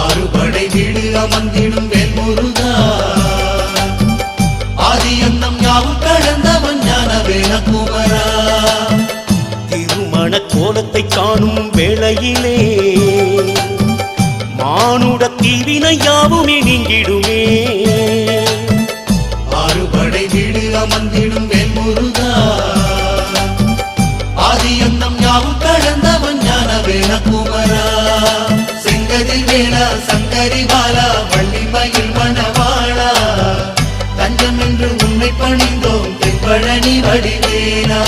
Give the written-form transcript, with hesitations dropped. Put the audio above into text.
ஆறுபடை வீடு அமர்ந்திடும் வேல்முருகா ஆதியந்தம் யாவும் கடந்தவன் ஞான வேலகுமரா திருமண கோலத்தை காணும் வேளையிலே மானுட தீவினை யாவுமே நீங்கிடுமே. ஆறுபடை வீடு அமர்ந்திடும் வேல்முருகா ஆதியந்தம் யாவும் கடந்தவன் ஞான வேலகுமரா செங்கதில் வேலா சங்கரி பாலா வள்ளிமயில் மணவாளா தஞ்சம் என்று உன்னை பணிந்தோம் தென்பழனி வடிவேலா